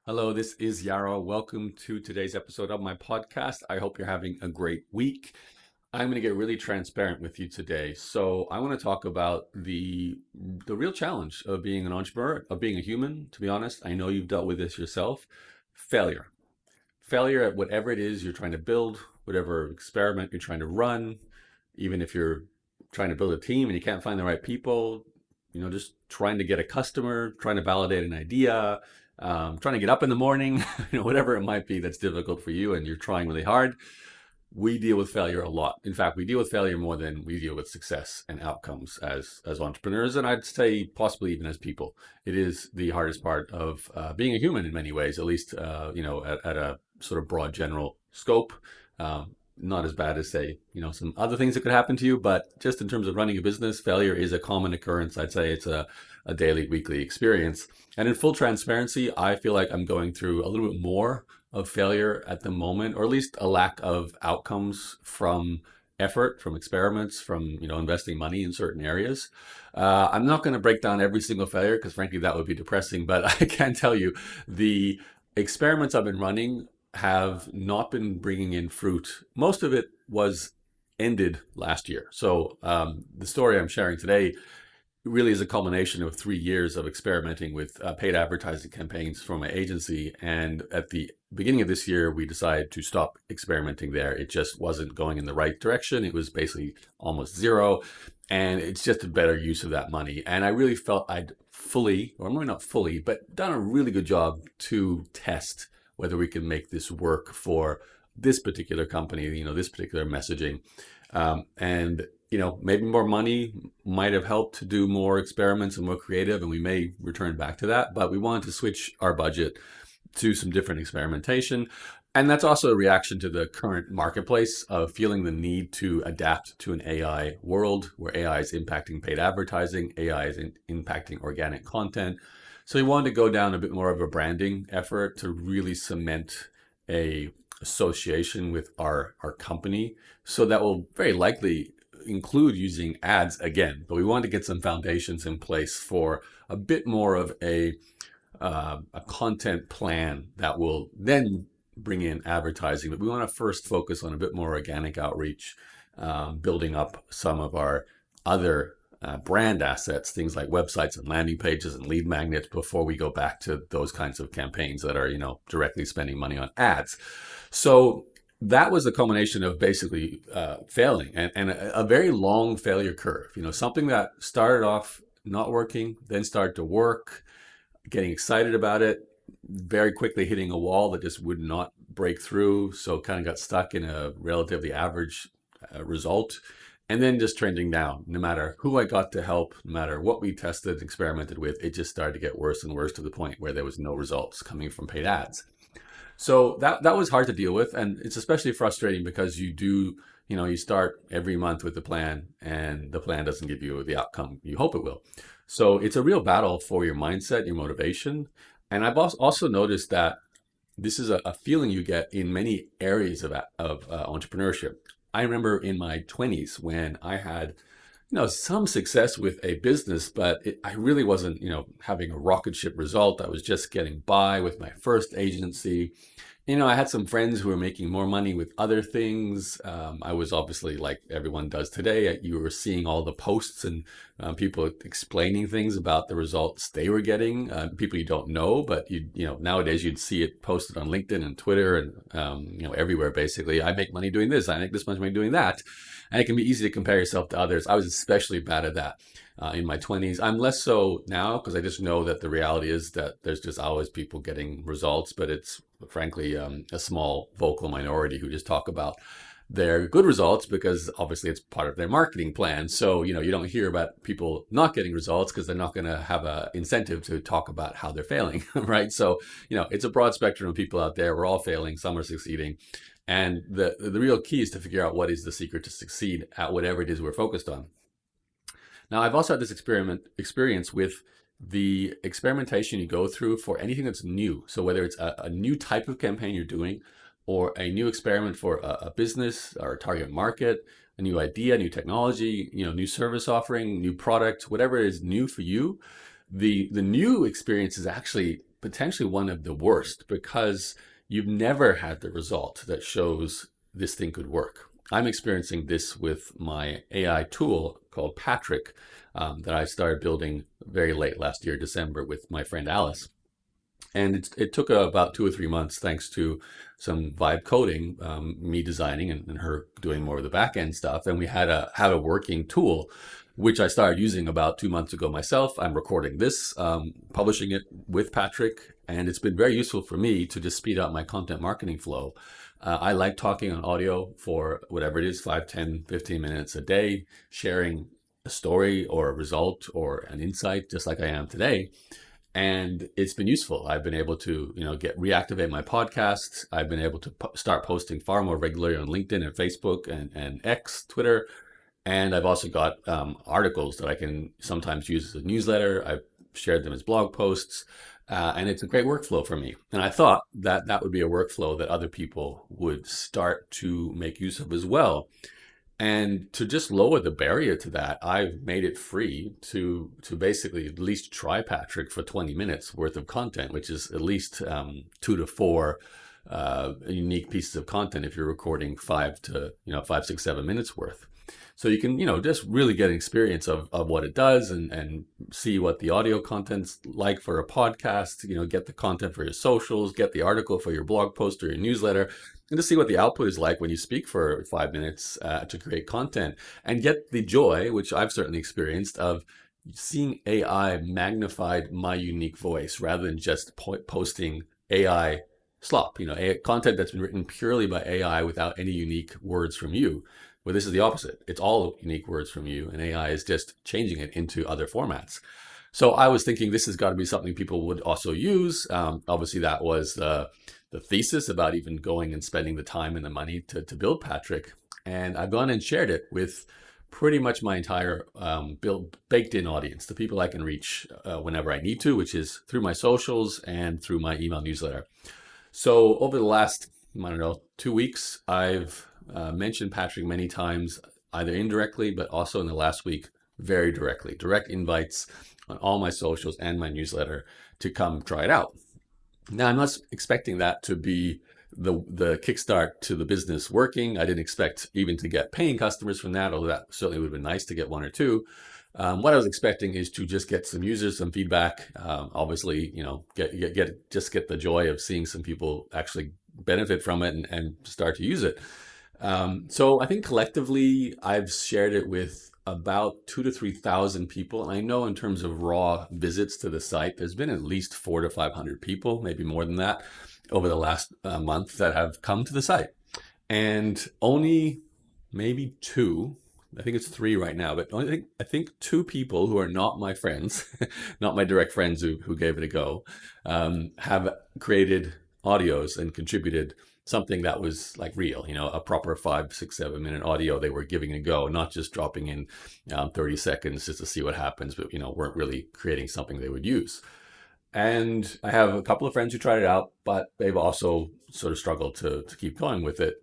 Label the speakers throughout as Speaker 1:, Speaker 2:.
Speaker 1: Hello, this is Yara. Welcome to today's episode of my podcast. I hope you're having a great week. I'm going to get really transparent with you today. So, I want to talk about the real challenge of being an entrepreneur, of being a human, to be honest. I know you've dealt with this yourself. Failure. Failure at whatever it is you're trying to build, whatever experiment you're trying to run, even if you're trying to build a team and you can't find the right people, just trying to get a customer, trying to validate an idea, trying to get up in the morning, whatever it might be that's difficult for you and you're trying really hard. We deal with failure a lot. In fact, we deal with failure more than we deal with success and outcomes as entrepreneurs, and I'd say possibly even as people. It is the hardest part of being a human in many ways, at least at a sort of broad general scope. Not as bad as say some other things that could happen to you, but just in terms of running a business, failure is a common occurrence. I'd say it's a daily, weekly experience. And in full transparency, I feel like I'm going through a little bit more of failure at the moment, or at least a lack of outcomes from effort, from experiments, from investing money in certain areas. I'm not going to break down every single failure because frankly that would be depressing, but I can tell you the experiments I've been running have not been bringing in fruit. Most of it was ended last year. So the story I'm sharing today really is a culmination of 3 years of experimenting with paid advertising campaigns for my agency. And at the beginning of this year, we decided to stop experimenting there. It just wasn't going in the right direction. It was basically almost zero. And it's just a better use of that money. And I really felt I'd fully, or maybe not fully, but done a really good job to test whether we can make this work for this particular company, this particular messaging. And maybe more money might have helped to do more experiments and more creative, and we may return back to that. But we wanted to switch our budget to some different experimentation. And that's also a reaction to the current marketplace of feeling the need to adapt to an AI world where AI is impacting paid advertising, AI is impacting organic content. So we wanted to go down a bit more of a branding effort to really cement a association with our company. So that will very likely include using ads again, but we want to get some foundations in place for a bit more of a content plan that will then bring in advertising. But we want to first focus on a bit more organic outreach, building up some of our other brand assets, things like websites and landing pages and lead magnets before we go back to those kinds of campaigns that are, directly spending money on ads. So that was a culmination of basically failing and a very long failure curve. Something that started off not working, then started to work, getting excited about it, very quickly hitting a wall that just would not break through. So kind of got stuck in a relatively average result. And then just trending down. No matter who I got to help, no matter what we tested, experimented with, it just started to get worse and worse to the point where there was no results coming from paid ads. So that was hard to deal with, and it's especially frustrating because you start every month with the plan, and the plan doesn't give you the outcome you hope it will. So it's a real battle for your mindset, your motivation, and I've also noticed that this is a feeling you get in many areas of entrepreneurship. I remember in my 20s when I had some success with a business, but I really wasn't, having a rocket ship result. I was just getting by with my first agency. I had some friends who were making more money with other things. I was obviously, like everyone does today, you were seeing all the posts and people explaining things about the results they were getting. People you don't know, but nowadays you'd see it posted on LinkedIn and Twitter and everywhere. Basically, I make money doing this. I make this much money doing that, and it can be easy to compare yourself to others. I was especially bad at that. In my 20s. I'm less so now because I just know that the reality is that there's just always people getting results, but it's frankly a small vocal minority who just talk about their good results because obviously it's part of their marketing plan. So, you don't hear about people not getting results because they're not going to have an incentive to talk about how they're failing, right? So, it's a broad spectrum of people out there. We're all failing, some are succeeding. And the real key is to figure out what is the secret to succeed at whatever it is we're focused on. Now, I've also had this experience with the experimentation you go through for anything that's new. So whether it's a new type of campaign you're doing or a new experiment for a business or a target market, a new idea, new technology, new service offering, new product, whatever is new for you, the new experience is actually potentially one of the worst because you've never had the result that shows this thing could work. I'm experiencing this with my AI tool called Patrick that I started building very late last year, December, with my friend Alice. And it took about 2 or 3 months, thanks to some vibe coding, me designing and her doing more of the back end stuff. And we had a working tool, which I started using about 2 months ago myself. I'm recording this, publishing it with Patrick, and it's been very useful for me to just speed up my content marketing flow. I like talking on audio for whatever it is, 5, 10, 15 minutes a day, sharing a story or a result or an insight, just like I am today. And it's been useful. I've been able to, get reactivate my podcast. I've been able to start posting far more regularly on LinkedIn and Facebook and X, Twitter. And I've also got articles that I can sometimes use as a newsletter. I've shared them as blog posts, and it's a great workflow for me. And I thought that that would be a workflow that other people would start to make use of as well. And to just lower the barrier to that, I've made it free to basically at least try Patrick for 20 minutes worth of content, which is at least 2 to 4 unique pieces of content if you're recording 5, 6, 7 minutes worth. So you can, just really get an experience of what it does and see what the audio content's like for a podcast, get the content for your socials, get the article for your blog post or your newsletter, and to see what the output is like when you speak for 5 minutes to create content, and get the joy, which I've certainly experienced, of seeing AI magnified my unique voice rather than just posting AI slop, content that's been written purely by AI without any unique words from you. Well, this is the opposite. It's all unique words from you, and AI is just changing it into other formats. So I was thinking this has got to be something people would also use. Obviously, that was the thesis about even going and spending the time and the money to build Patrick. And I've gone and shared it with pretty much my entire baked in audience, the people I can reach whenever I need to, which is through my socials and through my email newsletter. So over the last, 2 weeks, I've mentioned Patrick many times, either indirectly, but also in the last week, very directly. Direct invites on all my socials and my newsletter to come try it out. Now, I'm not expecting that to be the kickstart to the business working. I didn't expect even to get paying customers from that, although that certainly would have been nice to get 1 or 2. What I was expecting is to just get some users, some feedback. Obviously, get the joy of seeing some people actually benefit from it and start to use it. So I think collectively I've shared it with about 2,000 to 3,000 people. And I know in terms of raw visits to the site, there's been at least 400 to 500 people, maybe more than that, over the last month that have come to the site. And only maybe 2, I think it's 3 right now, but I think 2 people who are not my friends, not my direct friends who gave it a go, have created audios and contributed something that was like real, a proper 5, 6, 7 minute audio they were giving a go, not just dropping in 30 seconds just to see what happens, but, weren't really creating something they would use. And I have a couple of friends who tried it out, but they've also sort of struggled to keep going with it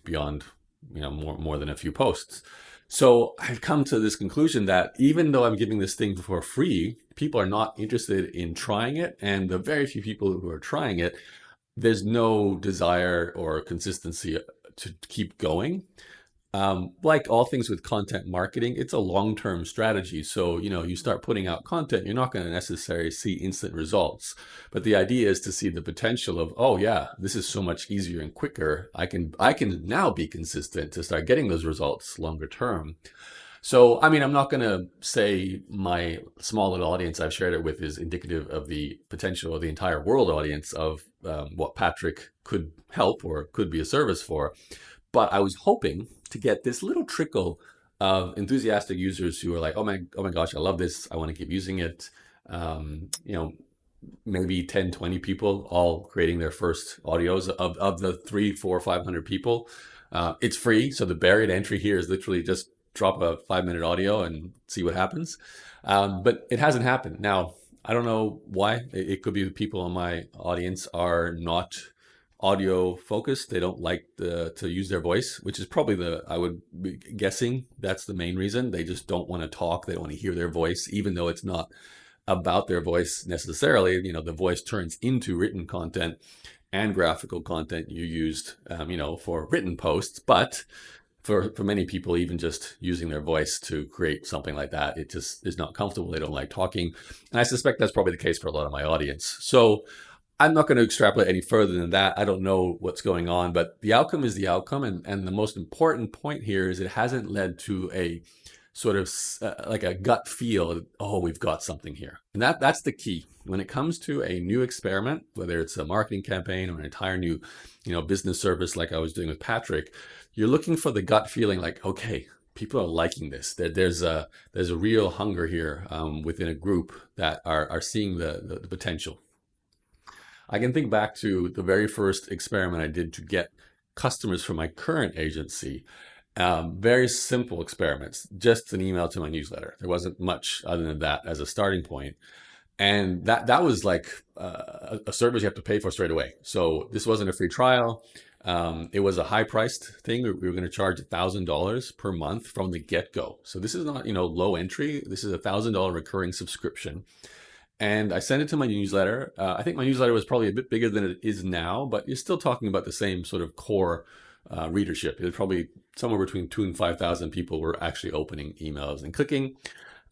Speaker 1: beyond, more than a few posts. So I've come to this conclusion that even though I'm giving this thing for free, people are not interested in trying it. And the very few people who are trying it, there's no desire or consistency to keep going. Like all things with content marketing, it's a long-term strategy. So, you start putting out content, you're not going to necessarily see instant results. But the idea is to see the potential of, oh yeah, this is so much easier and quicker. I can now be consistent to start getting those results longer term. So, I'm not going to say my small little audience I've shared it with is indicative of the potential of the entire world audience of what Patrick could help or could be a service for. But I was hoping to get this little trickle of enthusiastic users who are like, oh my gosh, I love this. I want to keep using it. Maybe 10, 20 people all creating their first audios of the 3, 4, 500 people. It's free. So the barrier to entry here is literally just drop a 5-minute audio and see what happens. But it hasn't happened. Now, I don't know why. It could be the people in my audience are not audio focused. They don't like to use their voice, which is probably I would be guessing that's the main reason. They just don't want to talk. They don't want to hear their voice, even though it's not about their voice necessarily. The voice turns into written content and graphical content you used, for written posts. But for many people, even just using their voice to create something like that, it just is not comfortable. They don't like talking. And I suspect that's probably the case for a lot of my audience. So I'm not going to extrapolate any further than that. I don't know what's going on, but the outcome is the outcome. And the most important point here is it hasn't led to a sort of like a gut feel, oh, we've got something here. And that's the key. When it comes to a new experiment, whether it's a marketing campaign or an entire new, business service like I was doing with Patrick, you're looking for the gut feeling like, okay, people are liking this. There's a real hunger here within a group that are seeing the potential. I can think back to the very first experiment I did to get customers for my current agency. Very simple experiments, just an email to my newsletter. There wasn't much other than that as a starting point. And that was like a service you have to pay for straight away. So this wasn't a free trial. It was a high priced thing. We were going to charge $1,000 per month from the get-go. So this is not, low entry. This is $1,000 recurring subscription. And I sent it to my newsletter. I think my newsletter was probably a bit bigger than it is now, but you're still talking about the same sort of core readership. It was probably somewhere between 2,000 and 5,000 people were actually opening emails and clicking.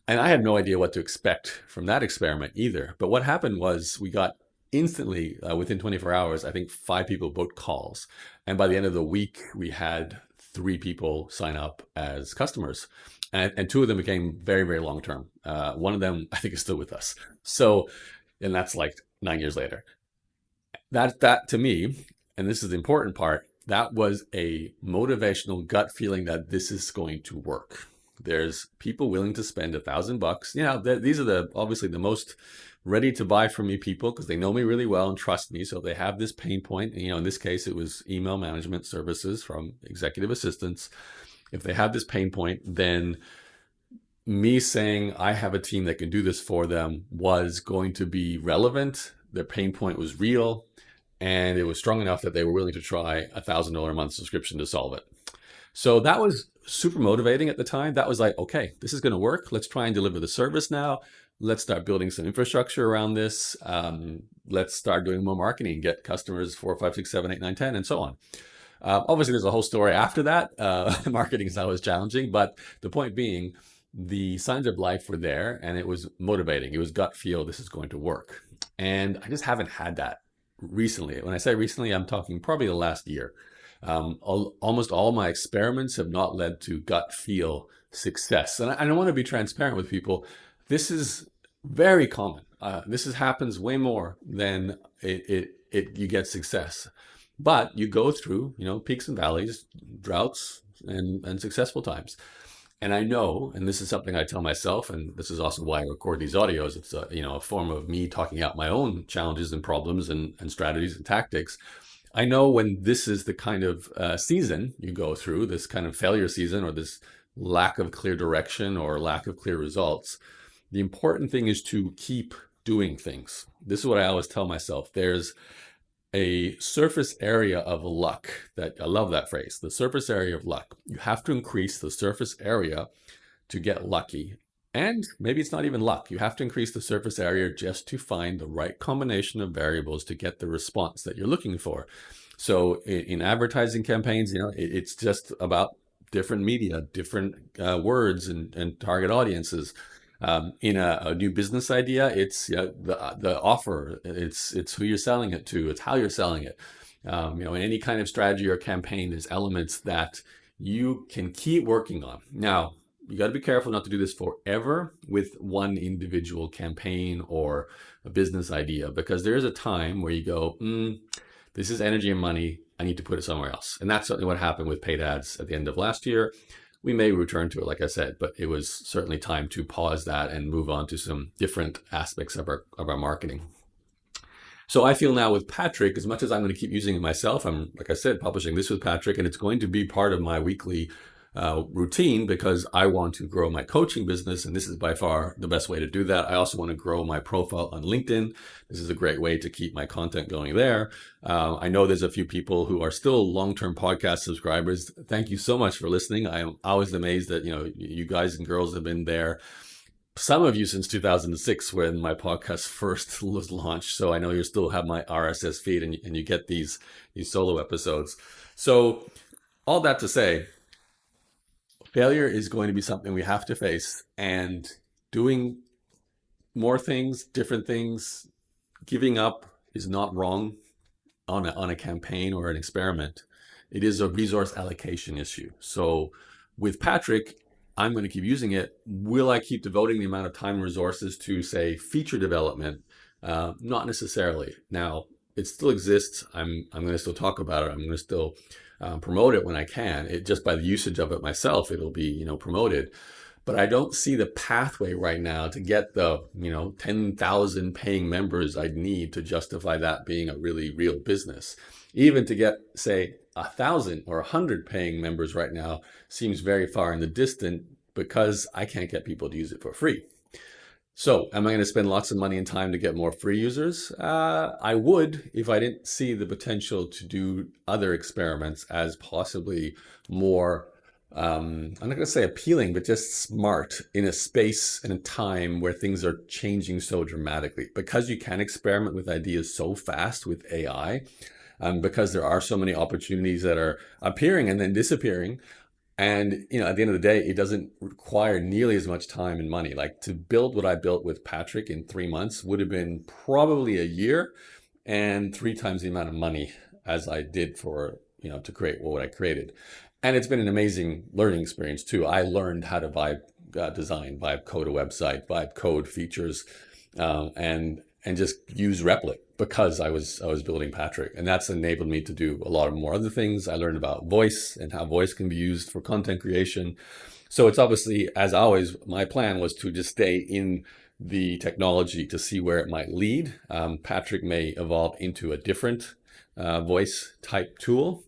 Speaker 1: And I had no idea what to expect from that experiment either. But what happened was we got instantly, within 24 hours, I think 5 people booked calls. And by the end of the week, we had 3 people sign up as customers. And 2 of them became very, very long-term. One of them, I think, is still with us. So, and that's like 9 years later. That to me, and this is the important part, that was a motivational gut feeling that this is going to work. There's people willing to spend $1,000. These are obviously the most ready to buy from me people because they know me really well and trust me. So they have this pain point. And, in this case, it was email management services from executive assistants. If they have this pain point, then me saying I have a team that can do this for them was going to be relevant. Their pain point was real, and it was strong enough that they were willing to try $1,000 a month subscription to solve it. So that was super motivating at the time. That was like, okay, this is going to work. Let's try and deliver the service now. Let's start building some infrastructure around this. Let's start doing more marketing, get customers 4, 5, 6, 7, 8, 9, 10, and so on. Obviously, there's a whole story after that. Marketing is always challenging, but the point being, the signs of life were there, and it was motivating. It was gut feel, this is going to work. And I just haven't had that recently. When I say recently, I'm talking probably the last year. Almost all my experiments have not led to gut feel success. And I want to be transparent with people. This is very common. This happens way more than you get success. But you go through, peaks and valleys, droughts, and successful times. And I know, and this is something I tell myself, and this is also why I record these audios. It's a form of me talking out my own challenges and problems and strategies and tactics. I know when this is the kind of season you go through, this kind of failure season or this lack of clear direction or lack of clear results, the important thing is to keep doing things. This is what I always tell myself. There's a surface area of luck that I love that phrase, the surface area of luck. You have to increase the surface area to get lucky. And maybe it's not even luck. You have to increase the surface area just to find the right combination of variables to get the response that you're looking for. So in advertising campaigns, it's just about different media, different words and target audiences. In a new business idea, it's the offer, it's who you're selling it to, it's how you're selling it. In any kind of strategy or campaign, there's elements that you can keep working on. Now, you got to be careful not to do this forever with one individual campaign or a business idea, because there is a time where you go, this is energy and money. I need to put it somewhere else. And that's certainly what happened with paid ads at the end of last year. We may return to it, like I said, but it was certainly time to pause that and move on to some different aspects of our marketing. So I feel now with Patrick, as much as I'm going to keep using it myself, I'm, like I said, publishing this with Patrick, and it's going to be part of my weekly routine because I want to grow my coaching business, and this is by far the best way to do that. I also want to grow my profile on LinkedIn. This is a great way to keep my content going there. I know there's a few people who are still long-term podcast subscribers. Thank you so much for listening. I am always amazed that you guys and girls have been there some of you since 2006 when my podcast first was launched. So I know you still have my RSS feed and you get these solo episodes. So all that to say, failure is going to be something we have to face, and doing more things, different things, giving up is not wrong on a campaign or an experiment. It is a resource allocation issue. So with Patrick, I'm going to keep using it. Will I keep devoting the amount of time and resources to, say, feature development? Not necessarily. Now, it still exists. I'm going to still talk about it. I'm going to still promote it when I can. It just by the usage of it myself, it'll be promoted. But I don't see the pathway right now to get the 10,000 paying members I'd need to justify that being a really real business. Even to get, say, 1,000 or 100 paying members right now seems very far in the distance because I can't get people to use it for free. So am I going to spend lots of money and time to get more free users? I would if I didn't see the potential to do other experiments as possibly more, I'm not going to say appealing, but just smart in a space and a time where things are changing so dramatically. Because you can experiment with ideas so fast with AI, because there are so many opportunities that are appearing and then disappearing. And at the end of the day, it doesn't require nearly as much time and money. Like to build what I built with Patrick in 3 months would have been probably a year and 3 times the amount of money as I did for, to create what I created. And it's been an amazing learning experience too. I learned how to vibe design, vibe code a website, vibe code features, and just use Replit because I was building Patrick, and that's enabled me to do a lot of more other things. I learned about voice and how voice can be used for content creation. So it's obviously, as always, my plan was to just stay in the technology to see where it might lead. Patrick may evolve into a different voice type tool.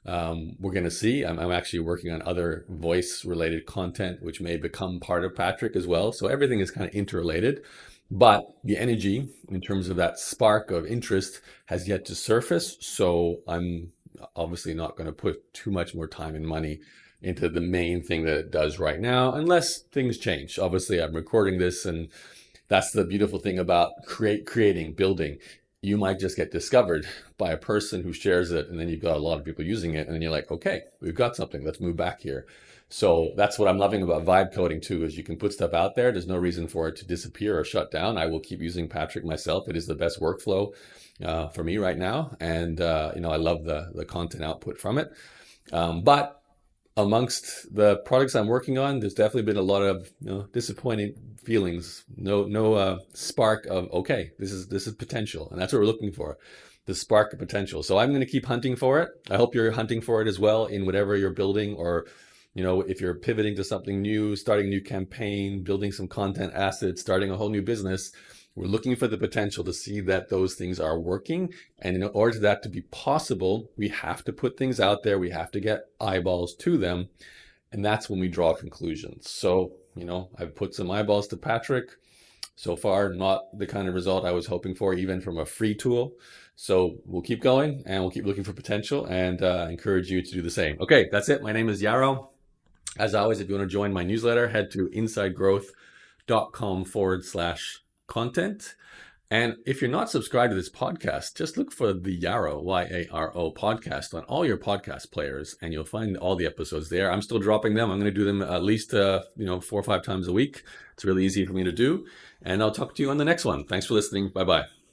Speaker 1: We're going to see. I'm actually working on other voice related content, which may become part of Patrick as well. So everything is kind of interrelated. But the energy in terms of that spark of interest has yet to surface. So I'm obviously not going to put too much more time and money into the main thing that it does right now, unless things change. Obviously, I'm recording this, and that's the beautiful thing about creating, building. You might just get discovered by a person who shares it, and then you've got a lot of people using it, and then you're like, okay, we've got something. Let's move back here. So that's what I'm loving about vibe coding too, is you can put stuff out there. There's no reason for it to disappear or shut down. I will keep using Patrick myself. It is the best workflow for me right now. And, I love the content output from it. But amongst the products I'm working on, there's definitely been a lot of disappointing feelings. No spark of, okay, this is potential. And that's what we're looking for. The spark of potential. So I'm going to keep hunting for it. I hope you're hunting for it as well in whatever you're building, or if you're pivoting to something new, starting a new campaign, building some content assets, starting a whole new business. We're looking for the potential to see that those things are working. And in order for that to be possible, we have to put things out there. We have to get eyeballs to them. And that's when we draw conclusions. So, I've put some eyeballs to Patrick. So far, not the kind of result I was hoping for, even from a free tool. So we'll keep going and we'll keep looking for potential, and encourage you to do the same. Okay, that's it. My name is Yarrow. As always, if you want to join my newsletter, head to insidegrowth.com/content. And if you're not subscribed to this podcast, just look for the Yarrow, Yaro podcast on all your podcast players, and you'll find all the episodes there. I'm still dropping them. I'm going to do them at least 4 or 5 times a week. It's really easy for me to do. And I'll talk to you on the next one. Thanks for listening. Bye-bye.